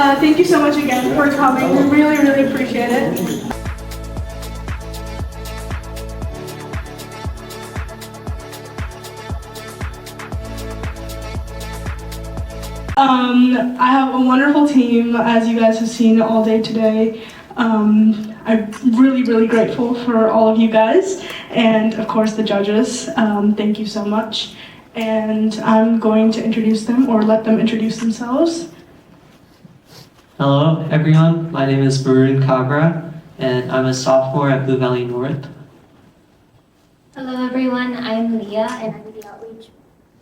Thank you so much again for coming. We really, really appreciate it. I have a wonderful team, as you guys have seen all day today. I'm really, really grateful for all of you guys, and of course the judges. Thank you so much. And I'm going to introduce them, or let them introduce themselves. Hello everyone, my name is Varun Kabra, and I'm a sophomore at Blue Valley North. Hello everyone, I'm Leah, and I'm the Outreach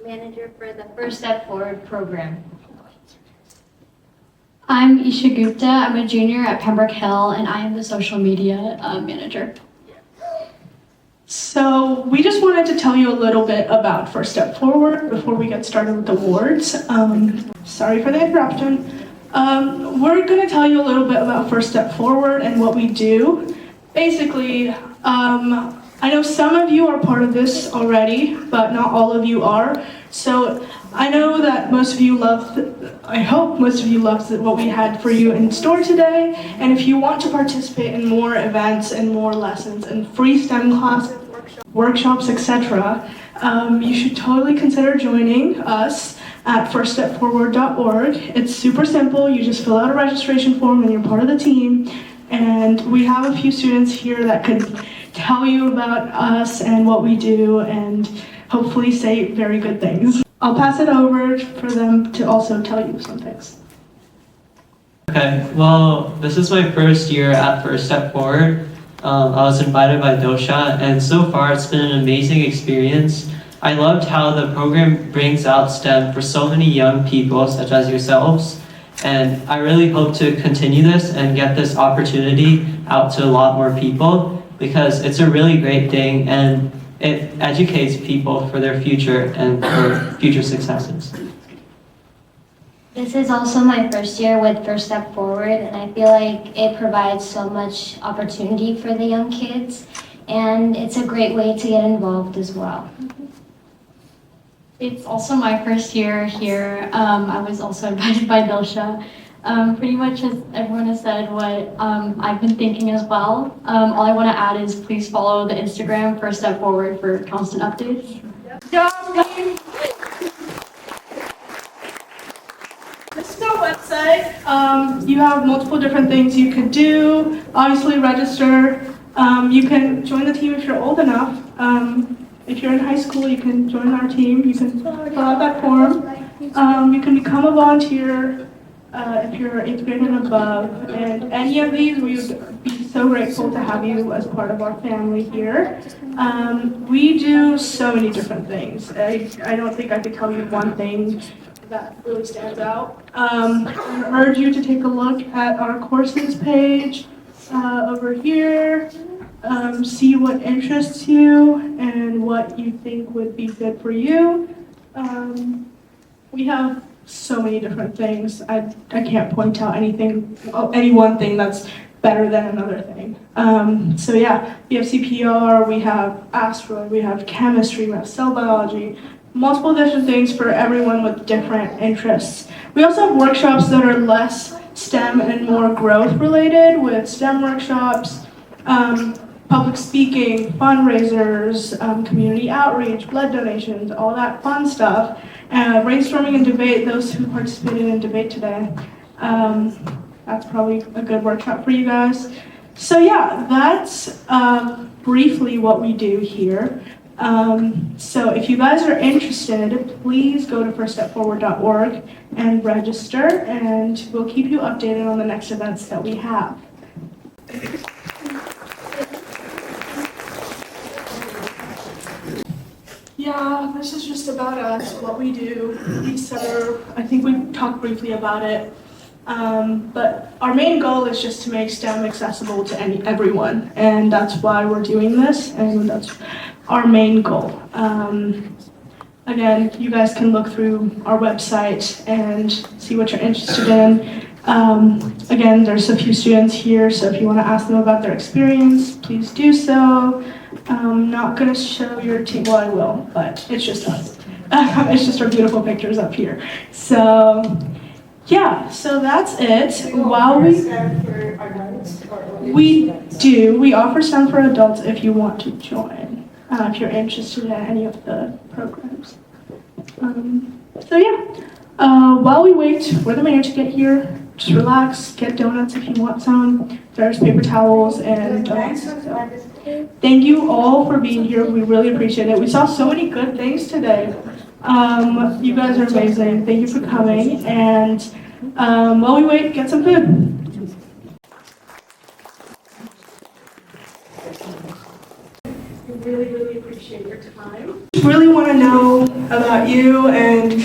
Manager for the First Step Forward program. I'm Isha Gupta. I'm a junior at Pembroke Hill, and I am the social media manager. So we just wanted to tell you a little bit about First Step Forward before we get started with the awards. Sorry for the interruption. We're going to tell you a little bit about First Step Forward and what we do. Basically, I know some of you are part of this already, but not all of you are. So I know that most of you I hope most of you loved what we had for you in store today. And if you want to participate in more events and more lessons and free STEM classes, workshops, etc., you should totally consider joining us at firststepforward.org. It's super simple. You just fill out a registration form and you're part of the team. And we have a few students here that could tell you about us and what we do and hopefully say very good things. I'll pass it over for them to also tell you some things. Okay, well, this is my first year at First Step Forward. I was invited by Dosha, and so far it's been an amazing experience. I loved how the program brings out STEM for so many young people, such as yourselves, and I really hope to continue this and get this opportunity out to a lot more people, because it's a really great thing and it educates people for their future and for future successes. This is also my first year with First Step Forward, and I feel like it provides so much opportunity for the young kids, and it's a great way to get involved as well. It's also my first year here. I was also invited by Dilsha. Pretty much as everyone has said what I've been thinking as well. All I want to add is please follow the Instagram First Step Forward for constant updates. This is our website. You have multiple different things you could do. Obviously register. You can join the team if you're old enough. If you're in high school, you can join our team. You can fill out that form. You can become a volunteer if you're 8th grade and above. And any of these, we would be so grateful to have you as part of our family here. We do so many different things. I don't think I could tell you one thing that really stands out. I urge you to take a look at our courses page over here. See what interests you and what you think would be good for you. We have so many different things. I can't point out any one thing that's better than another thing. So yeah, we have CPR, we have asteroid, we have chemistry, we have cell biology, multiple different things for everyone with different interests. We also have workshops that are less STEM and more growth related, with STEM workshops, public speaking, fundraisers, community outreach, blood donations, all that fun stuff. Brainstorming and debate, those who participated in debate today. That's probably a good workshop for you guys. So yeah, that's briefly what we do here. So if you guys are interested, please go to firststepforward.org and register, and we'll keep you updated on the next events that we have. Yeah, this is just about us, what we do. We serve, I think we talked briefly about it, but our main goal is just to make STEM accessible to everyone, and that's why we're doing this, and that's our main goal. Again, you guys can look through our website and see what you're interested in. Again, there's a few students here, so if you want to ask them about their experience, please do so. I'm not going to show your team, well I will, but it's just us. It's just our beautiful pictures up here. So Yeah, so that's it. We While offer we STEM for adults or only we students? do, we offer STEM for adults if you want to join, if you're interested in any of the programs. So yeah, while we wait for the mayor to get here, just relax, get donuts if you want some. There's paper towels and donuts. So thank you all for being here. We really appreciate it. We saw so many good things today. You guys are amazing. Thank you for coming. And while we wait, get some food. Really appreciate your time. Really want to know about you and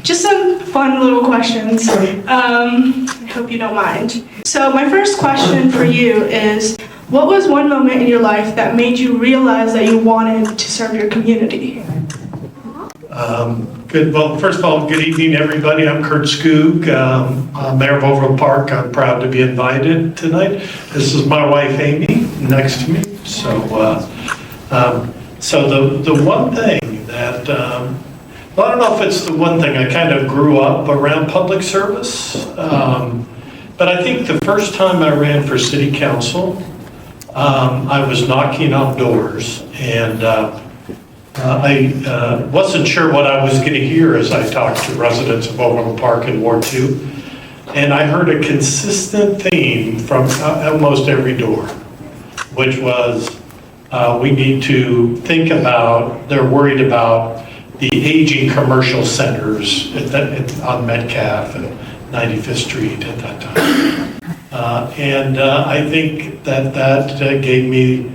just some fun little questions. I hope you don't mind. So my first question for you is, what was one moment in your life that made you realize that you wanted to serve your community? Good. Well, first of all, good evening, everybody. I'm Kurt Skoog, Mayor of Overland Park. I'm proud to be invited tonight. This is my wife, Amy, next to me. So the one thing that, well, I don't know if it's the one thing, I kind of grew up around public service, but I think the first time I ran for city council, I was knocking on doors, and I wasn't sure what I was going to hear as I talked to residents of Overland Park in Ward 2, and I heard a consistent theme from almost every door, which was we need to think about, they're worried about the aging commercial centers on Metcalf and 95th Street at that time. And I think that gave me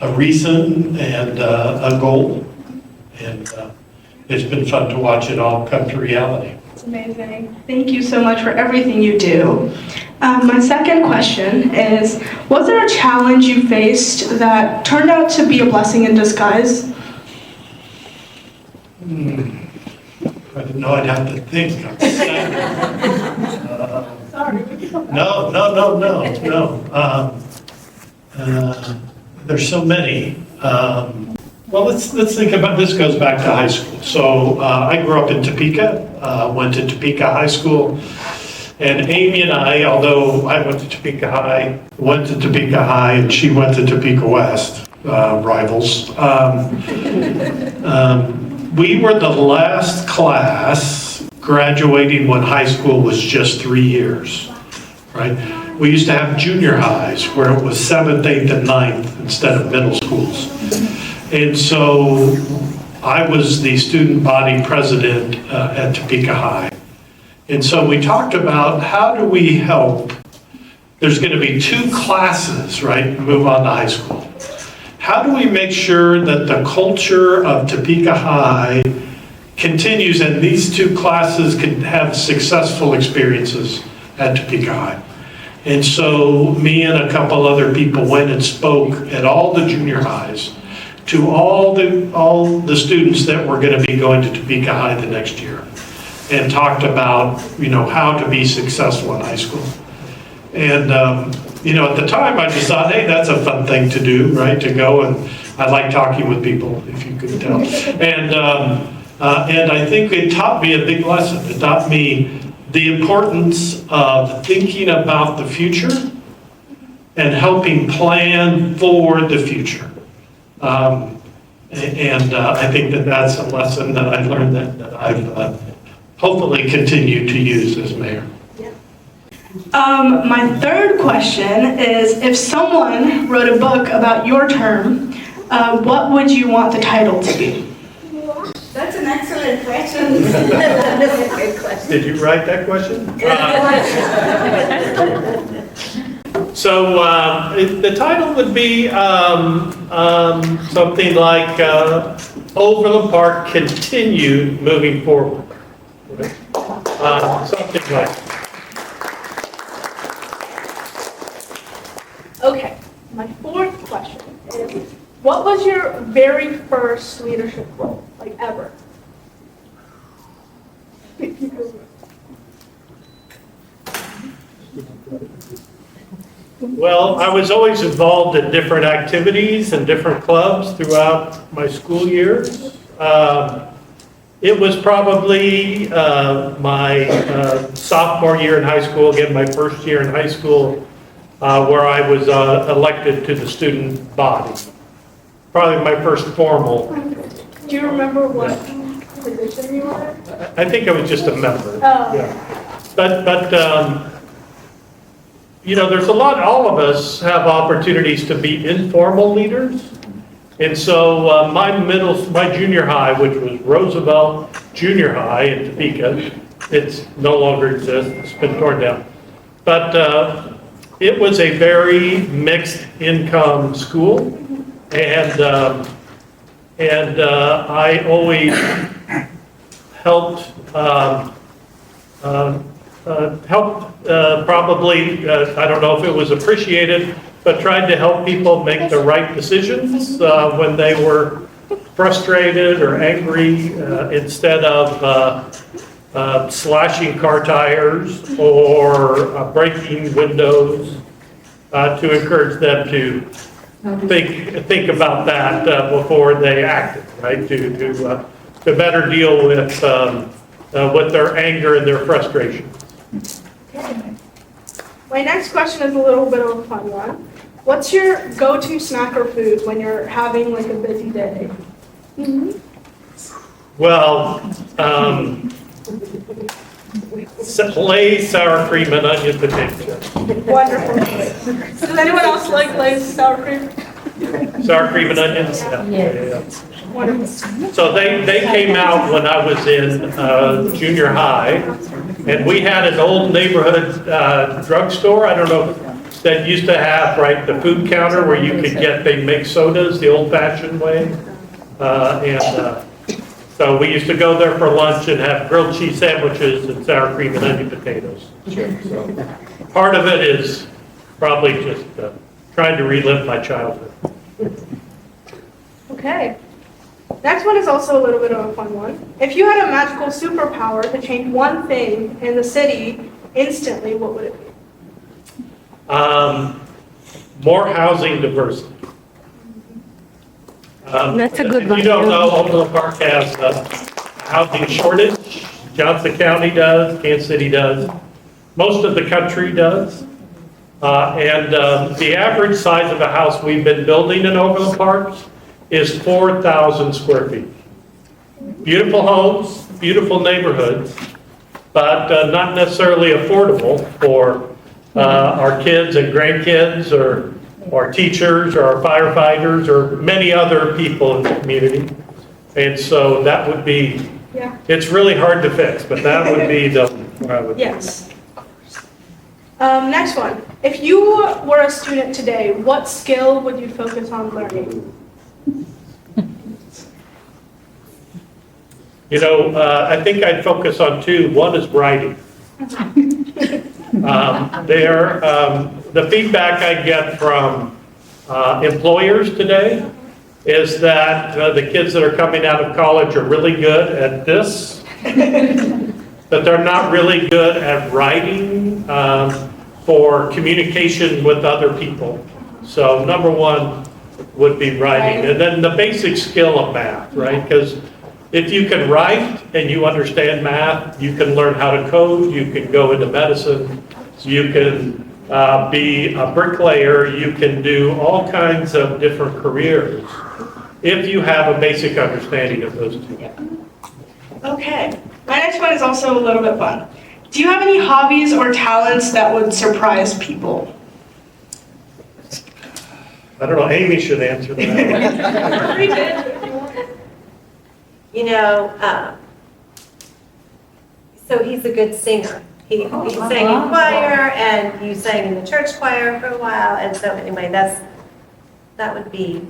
a reason and a goal. And it's been fun to watch it all come to reality. It's amazing. Thank you so much for everything you do. My second question is, was there a challenge you faced that turned out to be a blessing in disguise? I didn't know I'd have to think. Sorry. No. There's so many. Well, let's think about, this goes back to high school. So I grew up in Topeka, went to Topeka High School, and Amy and I, although I went to Topeka High, and she went to Topeka West, rivals. We were the last class graduating when high school was just 3 years, right? We used to have junior highs where it was 7th, 8th, and 9th instead of middle schools. And so I was the student body president at Topeka High. And so we talked about how do we help, there's going to be 2 classes, right, move on to high school. How do we make sure that the culture of Topeka High continues and these 2 classes can have successful experiences at Topeka High? And so me and a couple other people went and spoke at all the junior highs to all the students that were going to be going to Topeka High the next year, and talked about, how to be successful in high school. And, at the time I just thought, hey, that's a fun thing to do, right? To go, and I like talking with people, if you could tell. And I think it taught me a big lesson. It taught me the importance of thinking about the future and helping plan for the future. I think that's a lesson that I learned that I've hopefully continued to use as mayor. My third question is, if someone wrote a book about your term, what would you want the title to be? That's an excellent question. That's a good question. Did you write that question? So the title would be something like Overland Park Continued Moving Forward. Something like that. Okay, my fourth question is, what was your very first leadership role, like ever? Well, I was always involved in different activities and different clubs throughout my school years. It was probably my sophomore year in high school, again, my first year in high school, where I was elected to the student body. Probably my first formal. Do you remember what position you were? I think I was just a member. Oh. Yeah. But you know, there's a lot, all of us have opportunities to be informal leaders. And so my junior high, which was Roosevelt Junior High in Topeka, it's no longer exists, it's been torn down. But it was a very mixed income school, and I always helped probably, I don't know if it was appreciated, but tried to help people make the right decisions when they were frustrated or angry, instead of slashing car tires or breaking windows, to encourage them to think about that before they acted, right? To better deal with their anger and their frustration. My next question is a little bit of a fun one. What's your go-to snack or food when you're having like a busy day? Well, Lay's sour cream and onion potato chips. Wonderful. Does anyone else like Lay's sour cream? Sour cream and onions? Yeah. Wonderful. So they came out when I was in junior high, and we had an old neighborhood drugstore, I don't know, that used to have, right, the food counter where you could get, they make sodas the old-fashioned way. So we used to go there for lunch and have grilled cheese sandwiches and sour cream and onion potatoes. So part of it is probably just trying to relive my childhood. Okay. Next one is also a little bit of a fun one. If you had a magical superpower to change one thing in the city instantly, what would it be? More housing diversity. That's a good one. If you don't know, Oakland Park has a housing shortage. Johnson County does, Kansas City does, most of the country does. And the average size of a house we've been building in Oakland Parks is 4,000 square feet. Beautiful homes, beautiful neighborhoods, but not necessarily affordable for our kids and grandkids, or our teachers, or our firefighters, or many other people in the community. And so that would be, it's really hard to fix, but that would be where I would. Yes. Next one. If you were a student today, what skill would you focus on learning? You know, I think I'd focus on two. One is writing. The feedback I get from employers today is that the kids that are coming out of college are really good at this, but they're not really good at writing for communication with other people. So number one would be writing, and then the basic skill of math, right? Because if you can write and you understand math, you can learn how to code, you can go into medicine, you can be a bricklayer, you can do all kinds of different careers if you have a basic understanding of those two. Okay. My next one is also a little bit fun. Do you have any hobbies or talents that would surprise people? I don't know, Amy should answer that. You know, so he's a good singer. He sang in choir, and you sang in the church choir for a while, and so anyway, that would be,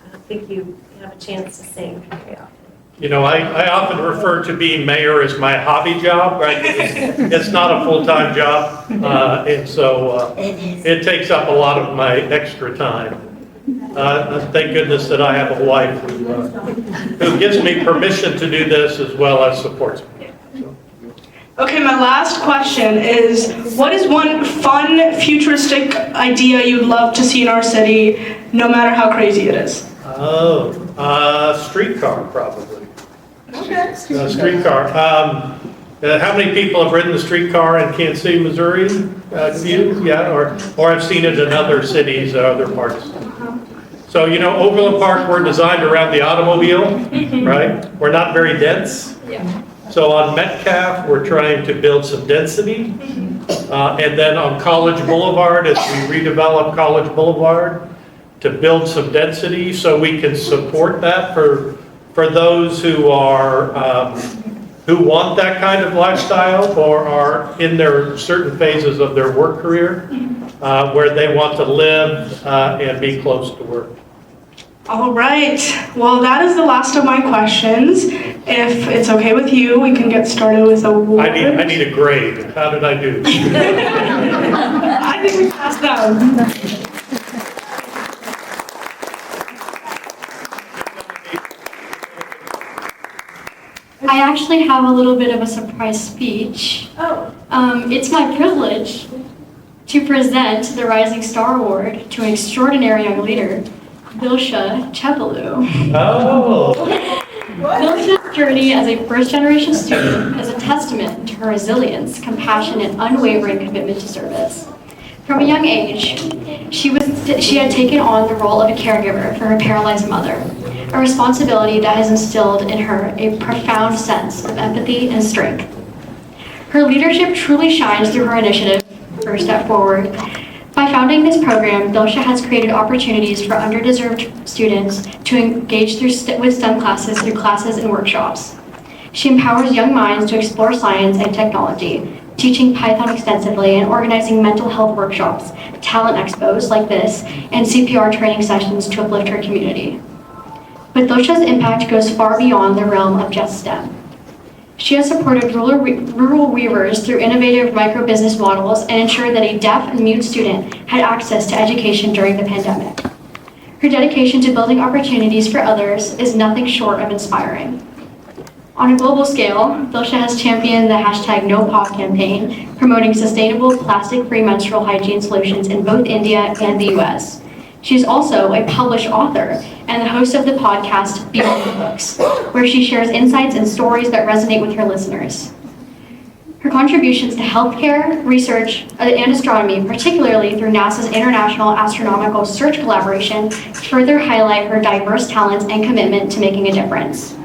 I don't think you have a chance to sing very often. You know, I often refer to being mayor as my hobby job, right? It's not a full-time job, and so it takes up a lot of my extra time. Thank goodness that I have a wife who gives me permission to do this as well as supports me. Okay, my last question is, what is one fun, futuristic idea you'd love to see in our city, no matter how crazy it is? Oh, streetcar probably. Streetcar. How many people have ridden the streetcar in Kansas City, Missouri? You? Yeah, or have seen it in other cities, other parts? So, you know, Overland Park, we're designed around the automobile, right? We're not very dense. So on Metcalf, we're trying to build some density. And then on College Boulevard, as we redevelop College Boulevard, to build some density so we can support that for those who are, who want that kind of lifestyle or are in their certain phases of their work career, where they want to live and be close to work. All right, well, that is the last of my questions. If it's okay with you, we can get started with awards. I need a grade. How did I do? I think we passed that. I actually have a little bit of a surprise speech. Oh. It's my privilege to present the Rising Star Award to an extraordinary young leader, Vilsha Chepalou. Oh. Vilsha's journey as a first-generation student is a testament to her resilience, compassion, and unwavering commitment to service. From a young age, she had taken on the role of a caregiver for her paralyzed mother, a responsibility that has instilled in her a profound sense of empathy and strength. Her leadership truly shines through her initiative, First Step Forward. By founding this program, Vilsha has created opportunities for underdeserved students to engage with STEM classes through classes and workshops. She empowers young minds to explore science and technology, teaching Python extensively and organizing mental health workshops, talent expos like this, and CPR training sessions to uplift her community. But Vilsha's impact goes far beyond the realm of just STEM. She has supported rural weavers through innovative micro-business models and ensured that a deaf and mute student had access to education during the pandemic. Her dedication to building opportunities for others is nothing short of inspiring. On a global scale, Vilsha has championed the #NoPaw campaign, promoting sustainable plastic-free menstrual hygiene solutions in both India and the US. She is also a published author and the host of the podcast Beyond the Books, where she shares insights and stories that resonate with her listeners. Her contributions to healthcare, research, and astronomy, particularly through NASA's International Astronomical Search Collaboration, further highlight her diverse talents and commitment to making a difference.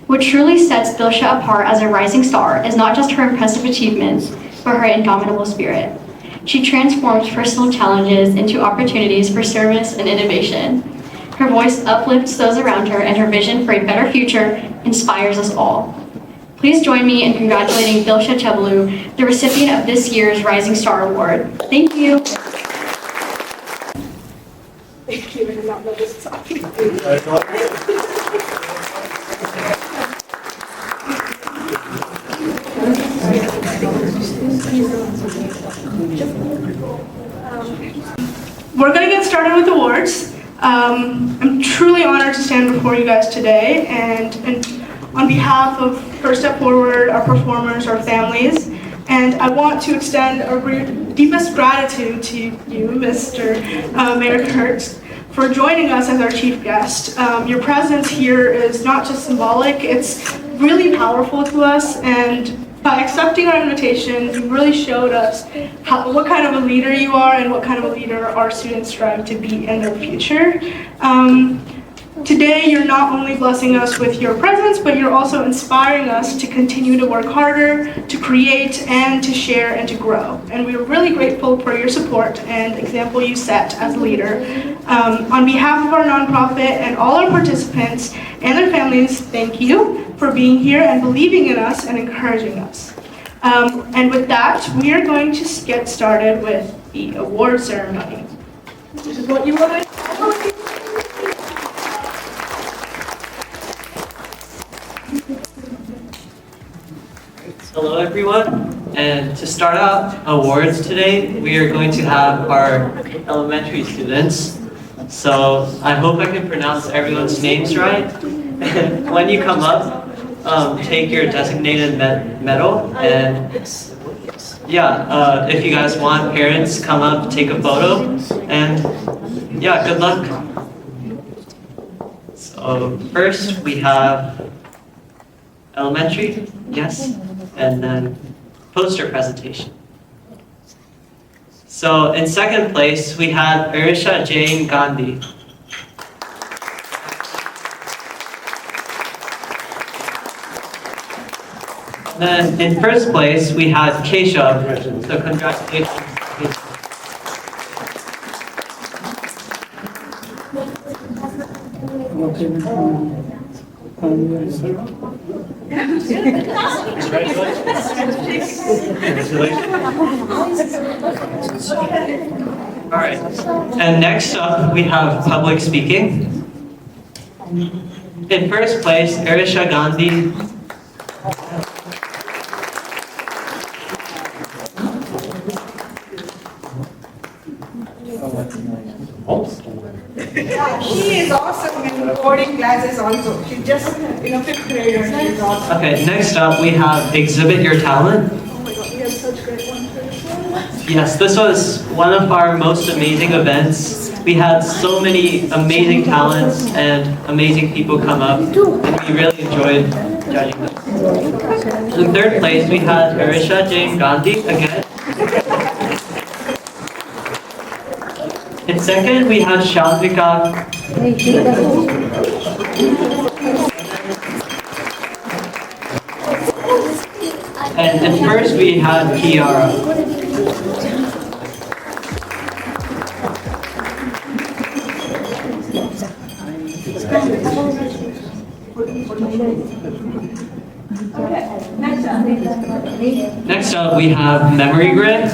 What truly sets Vilsha apart as a rising star is not just her impressive achievements, but her indomitable spirit. She transforms personal challenges into opportunities for service and innovation. Her voice uplifts those around her, and her vision for a better future inspires us all. Please join me in congratulating Vilsha Chepalou, the recipient of this year's Rising Star Award. Thank you. Thank you, I did not know this song. We're going to get started with awards. I'm truly honored to stand before you guys today, and on behalf of First Step Forward, our performers, our families, and I want to extend our deepest gratitude to you, Mr. Mayor Kurtz, for joining us as our chief guest. Your presence here is not just symbolic, it's really powerful to us, and by accepting our invitation, you really showed us what kind of a leader you are and what kind of a leader our students strive to be in their future. Today, you're not only blessing us with your presence, but you're also inspiring us to continue to work harder, to create, and to share, and to grow. And we're really grateful for your support and example you set as a leader. On behalf of our nonprofit and all our participants and their families, thank you for being here and believing in us and encouraging us. And with that, we are going to get started with the award ceremony. This is what you want to Hello everyone, and to start out awards today, we are going to have our elementary students. So I hope I can pronounce everyone's names right. When you come up, take your designated medal, and yeah, if you guys want, parents, come up, take a photo, and yeah, good luck. So first we have elementary, yes, and then poster presentation. So in second place, we had Arisha Jane Gandhi. Then in first place, we had Keshav. So congratulations. All right. And next up, we have public speaking. In first place, Arisha Gandhi. She is awesome in coding classes also. She just, fifth grader. She's awesome. Okay, next up, we have Exhibit Your Talent. Oh my God, we have such great ones for this one. Yes, this was one of our most amazing events. We had so many amazing talents and amazing people come up, and we really enjoyed judging them. In third place, we had Arisha Jane Gandhi again. In second, we had Shalvika. And in first, we had Kiara. Next up, we have memory grid.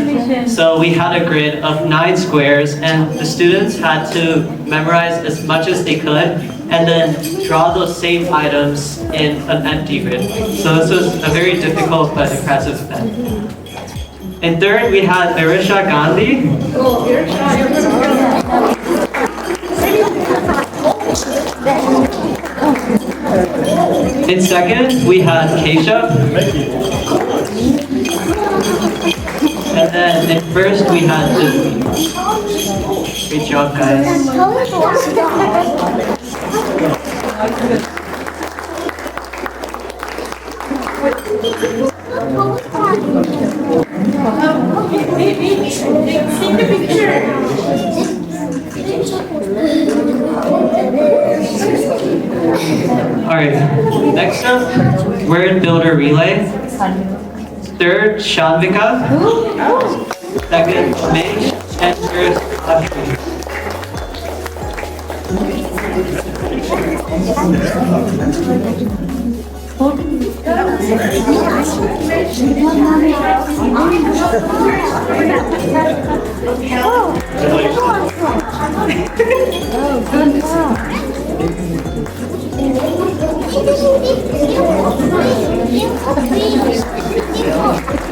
So we had a grid of 9 squares, and the students had to memorize as much as they could, and then draw those same items in an empty grid. So this was a very difficult but impressive event. And third, we had Arisha Gandhi. In second, we had Kesha. And then in first, we had Disney. Great job, guys. Take the picture. Alright, next up, word builder relay. Third, Shanvika. Second, Mesh. And first, Audrey.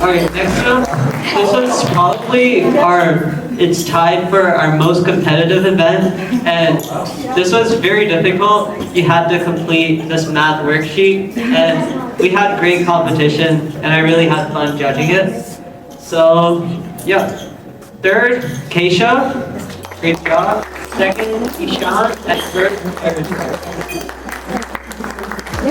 Alright, next up, this was probably it's tied for our most competitive event, and this was very difficult. You had to complete this math worksheet, and we had great competition, and I really had fun judging it. So, yeah. Third, Kesha, great job. Second, Ishan, and third, I'm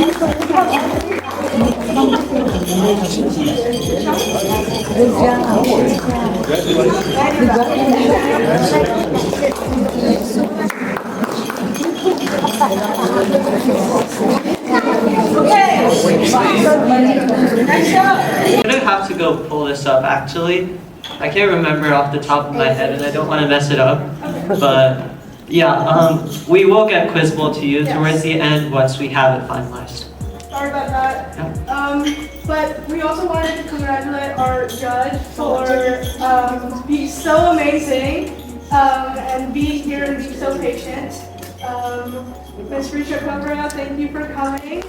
gonna have to go pull this up actually. I can't remember off the top of my head and I don't want to mess it up. But yeah, we will get Quizbowl to you towards the end once we have it finalized. Sorry about that. Yeah. But we also wanted to congratulate our judge for being so amazing and being here and being so patient. Ms. Risha Cobra, thank you for coming.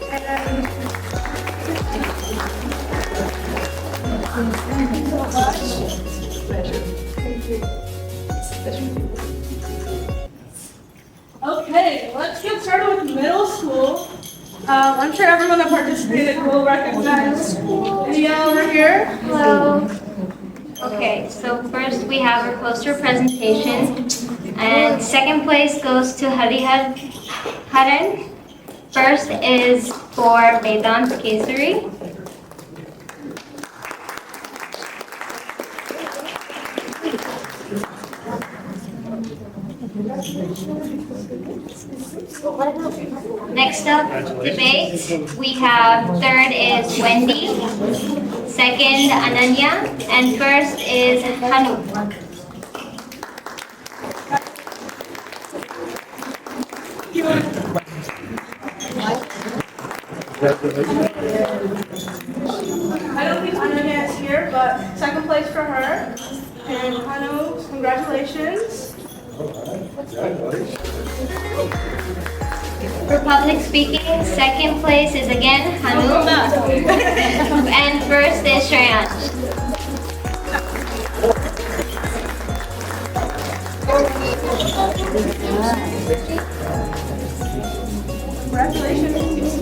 And thank you so much. Pleasure. Thank you. Okay, let's get started with middle school. I'm sure everyone that participated will recognize Leah over here. Hello. Okay, so first we have our poster presentation, and second place goes to Harihar Haran. First is for Vedant Kesari. Next up, debate. We have third is Wendy, second Ananya, and first is Hanu. I don't think Ananya is here, but second place for her. And Hanu, congratulations. For public speaking, second place is again Hanu, and first is Shreyansh. Congratulations.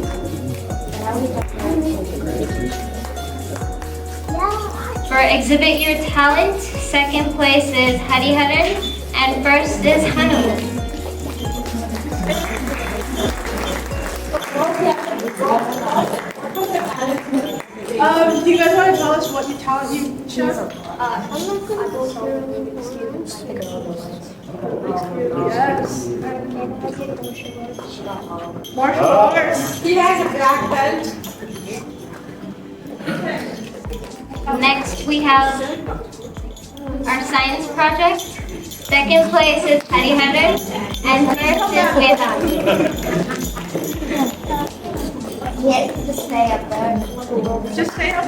For exhibit your talent, second place is Hariharan, and first is Hanu. Do you guys want to tell us what your talent you showed? Yes. Martial arts. He has a black belt. Next, we have our science project. Second place is Hariharan, and first is Vedant. Yeah, just stay up there. Just say up.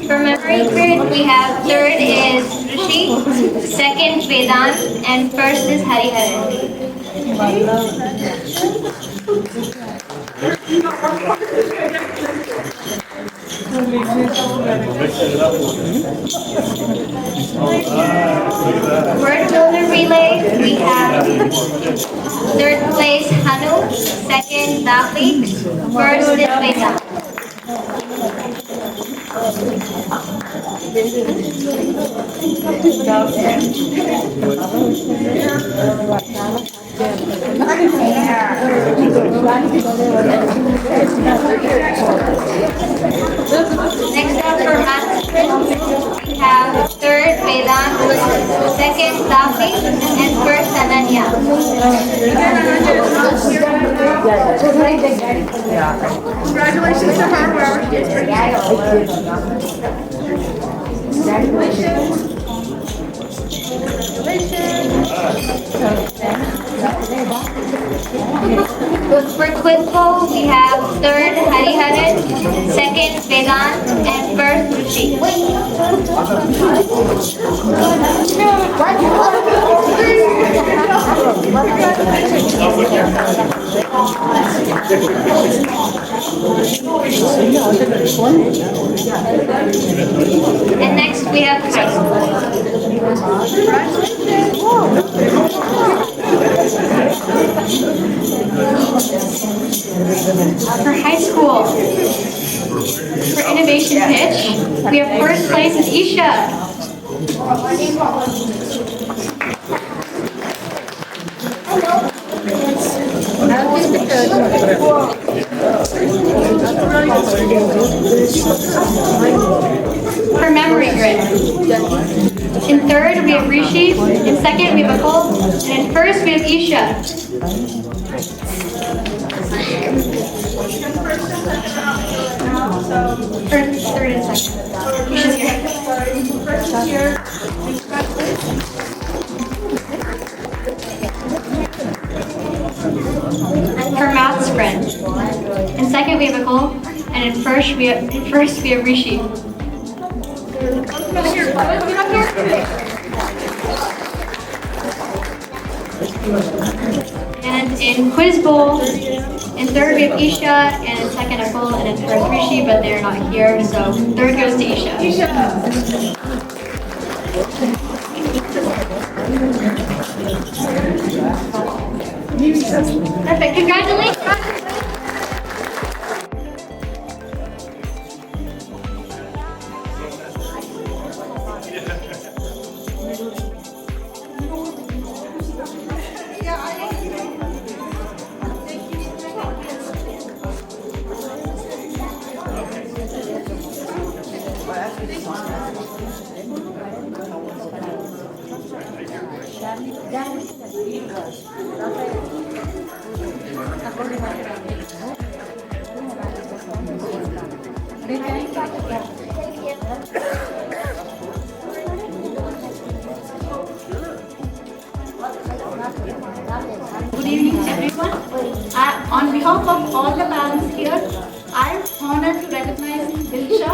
For memory period, we have third is Rishi, second Vedant, and first is Hariharan. Word builder relay, we have third place Hanu, second Dafik, first is Vedant. Next up for math, we have third Vedant, second Dafik, and first Ananya. Congratulations to her, wherever she is. For quiz bowl, we have third Hariharan, second Vedant, and first Ruchi. And next we have high For high school, for innovation pitch, we have first place is Isha. For memory grid, in third we have Rishi, in second we have Akul, and in first we have Isha. Third and second. Isha's here. For math spread, in second we have Akul, and in first we have Rishi. And in quiz bowl, in third we have Isha, and in second Akul, and in first Rishi, but they're not here, so third goes to Isha. Perfect, congratulations! Good evening, everyone. On behalf of all the parents here, I am honored to recognize Dilsha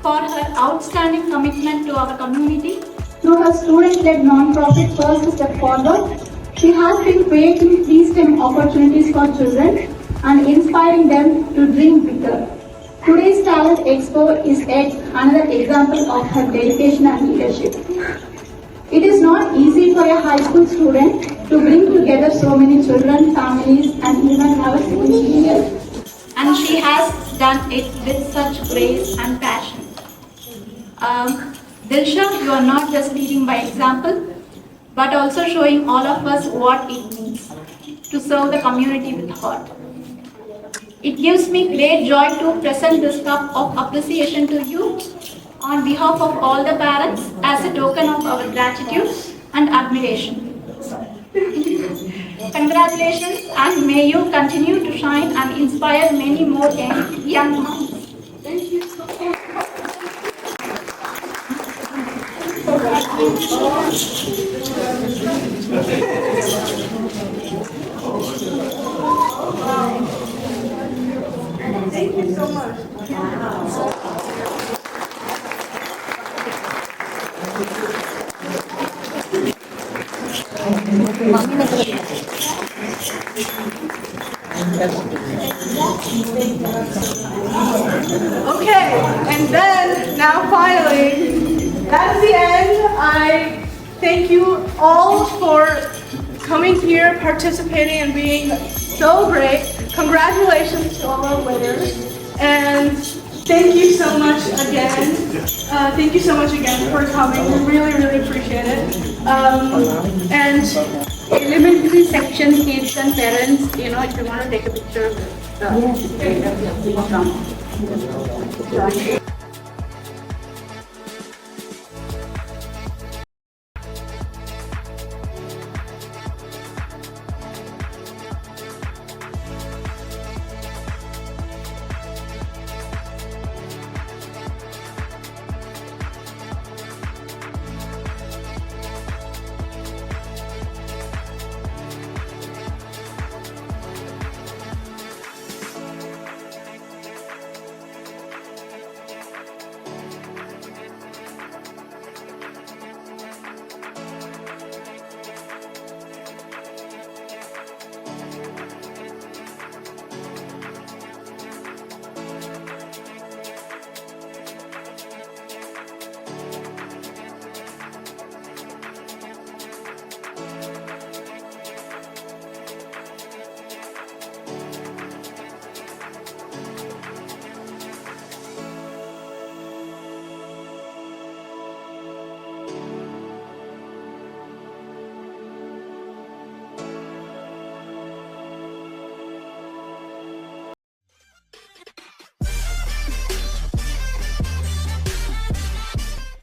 for her outstanding commitment to our community. Through her student-led non-profit First Step Forward, she has been creating free STEM opportunities for children and inspiring them to dream bigger. Today's Talent Expo is yet another example of her dedication and leadership. It is not easy for a high school student to bring together so many children, families, and even our citizens here. And she has done it with such grace and passion. Dilsha, you are not just leading by example, but also showing all of us what it means to serve the community with heart. It gives me great joy to present this cup of appreciation to you on behalf of all the parents as a token of our gratitude and admiration. Congratulations, and may you continue to shine and inspire many more young minds. Thank you so much. Thank you so much. Okay, and then now finally, that's the end. I thank you all for coming here, participating, and being so great. Congratulations to all our winners, and thank you so much again. Thank you so much again for coming. We really, really appreciate it. And elementary section kids and parents, if you want to take a picture, please come.